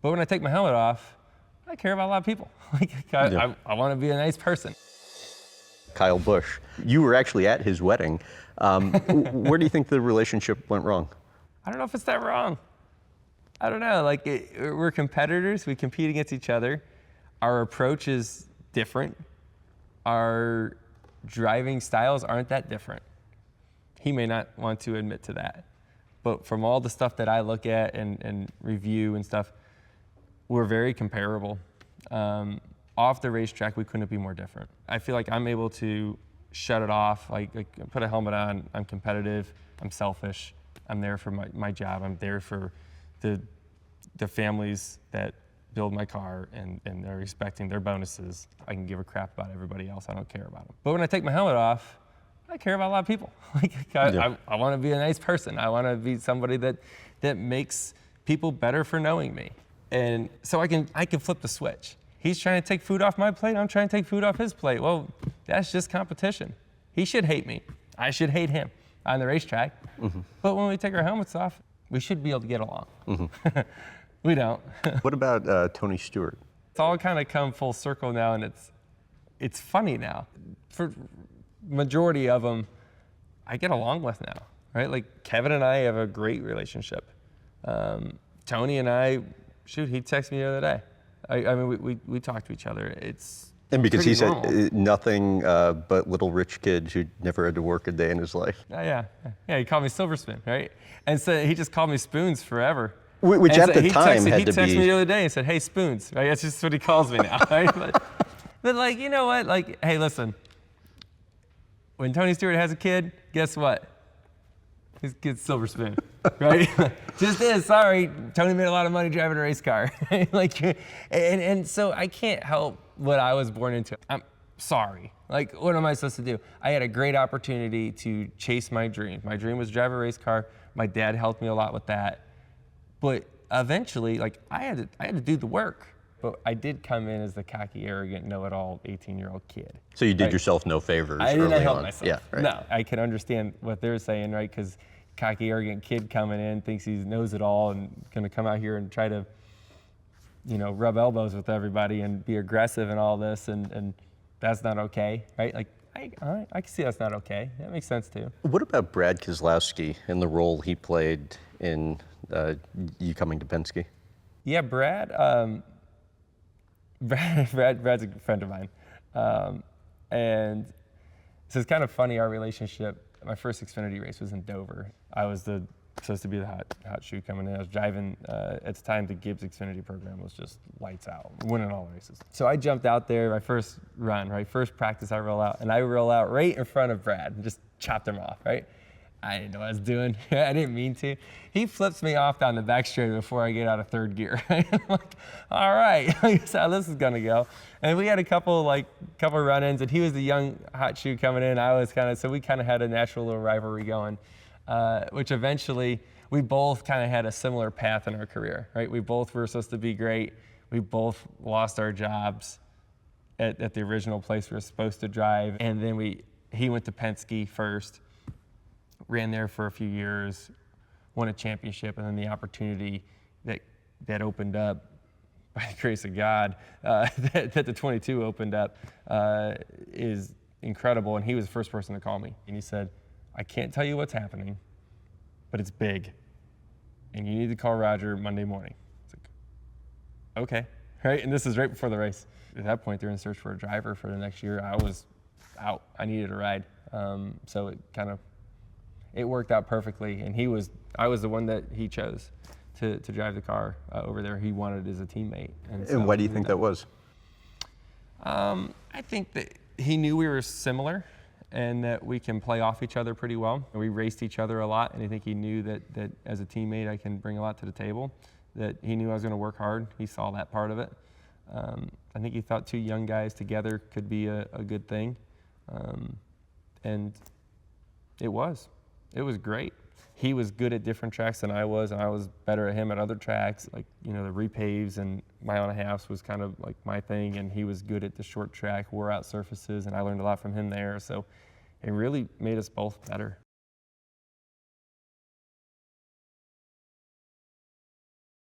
But when I take my helmet off, I care about a lot of people. I want to be a nice person. Kyle Busch, you were actually at his wedding. Where do you think the relationship went wrong? I don't know if it's that wrong. I don't know. We're competitors. We compete against each other. Our approach is different. Our driving styles aren't that different. He may not want to admit to that. But from all the stuff that I look at and review and stuff, we're very comparable. Off the racetrack, we couldn't be more different. I feel like I'm able to shut it off, put a helmet on, I'm competitive, I'm selfish, I'm there for my job, I'm there for the families that build my car and they're expecting their bonuses. I can give a crap about everybody else, I don't care about them. But when I take my helmet off, I care about a lot of people. I want to be a nice person. I want to be somebody that makes people better for knowing me. And so I can flip the switch. He's trying to take food off my plate, I'm trying to take food off his plate. Well, that's just competition. He should hate me. I should hate him on the racetrack. Mm-hmm. But when we take our helmets off, we should be able to get along. Mm-hmm. We don't. What about Tony Stewart? It's all kind of come full circle now, and it's funny now. For majority of them, I get along with now, right? Like Kevin and I have a great relationship. Tony and I, he texted me the other day. I mean, we talk to each other. And because he said normal. Nothing but little rich kid who never had to work a day in his life. Yeah, he called me Silver Spoon, right? And so he just called me Spoons forever. Which and at the time had to be. He texted me the other day and said, "Hey, Spoons." Right? That's just what he calls me now. Right? But you know what? Hey, listen. When Tony Stewart has a kid, guess what? His kid's Silver Spoon, right? Just is. Sorry, Tony made a lot of money driving a race car. And so I can't help what I was born into. I'm sorry. What am I supposed to do? I had a great opportunity to chase my dream. My dream was to drive a race car. My dad helped me a lot with that. But eventually, I had to do the work. But I did come in as the cocky, arrogant, know-it-all 18-year-old kid. So you did yourself no favors I early didn't help on. myself. Yeah, right. No, I can understand what they're saying, right? Because cocky, arrogant kid coming in thinks he knows it all and going to come out here and try to, rub elbows with everybody and be aggressive and all this, and that's not okay, right? I can see that's not okay. That makes sense too. What about Brad Keselowski and the role he played in you coming to Penske? Yeah, Brad's a friend of mine. And so it's kind of funny, our relationship. My first Xfinity race was in Dover. I was supposed to be the hot shoe coming in. I was driving, at the time, the Gibbs Xfinity program was just lights out, winning all the races. So I jumped out there, my first run, right? First practice I roll out, and I roll out right in front of Brad and just chopped him off, right? I didn't know what I was doing. I didn't mean to. He flips me off down the back straight before I get out of third gear. I'm like, all right, that's how this is gonna go. And we had a couple run-ins, and he was the young hot shoe coming in. I was so we kind of had a natural little rivalry going, which eventually we both kind of had a similar path in our career, right? We both were supposed to be great. We both lost our jobs at the original place we were supposed to drive, and then he went to Penske first. Ran there for a few years, won a championship, and then the opportunity that opened up, by the grace of God, that the 22 opened up is incredible. And he was the first person to call me. And he said, "I can't tell you what's happening, but it's big. And you need to call Roger Monday morning." It's like, okay, right? And this is right before the race. At that point, they're in search for a driver for the next year. I was out. I needed a ride. So it worked out perfectly, and I was the one that he chose to drive the car over there. He wanted as a teammate. And why do you think that was? I think that he knew we were similar and that we can play off each other pretty well. We raced each other a lot, and I think he knew that as a teammate I can bring a lot to the table, that he knew I was going to work hard. He saw that part of it. I think he thought two young guys together could be a good thing, and it was. It was great. He was good at different tracks than I was, and I was better at him at other tracks. The repaves and mile and a halves was kind of like my thing, and he was good at the short track, wore out surfaces, and I learned a lot from him there. So it really made us both better.